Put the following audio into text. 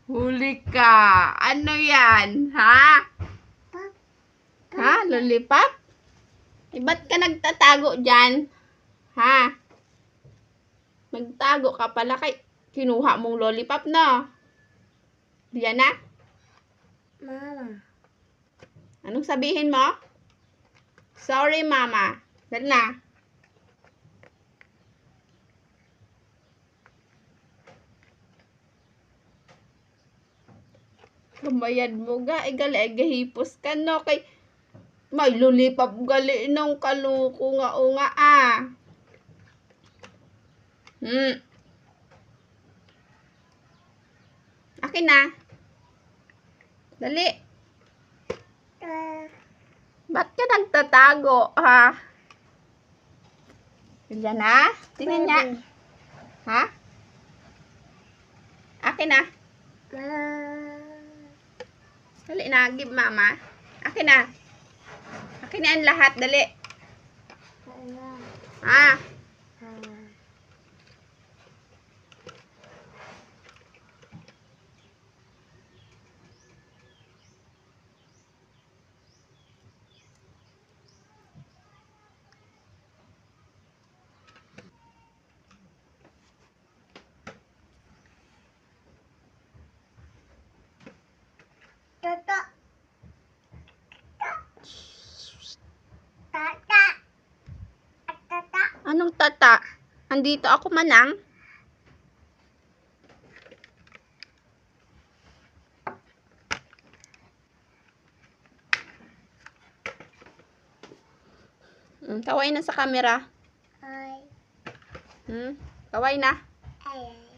Huli ka. Ano yan? Ha? Ha? Lollipop? Eh, ba't ka nagtatago dyan? Ha? Magtago ka pala kay kinuha mong lollipop na. Diyan na? Mama. Anong sabihin mo? Sorry, mama. Dali na. Kamayad mo ga, gali gahipos ka no kay may lollipop gali nung kaluko nga unga ah. Akin na. Dali. Ba't ka nagtatago ha? Diyan na? Tingnan niya. Ha? Akin na. Dali na, give mama. Akin na. Akin na ang lahat, dali. Ha? Tata. Tata. Tata. Anong tata? Andito ako manang. Kaway na sa camera. Ay. Kaway na. Ay.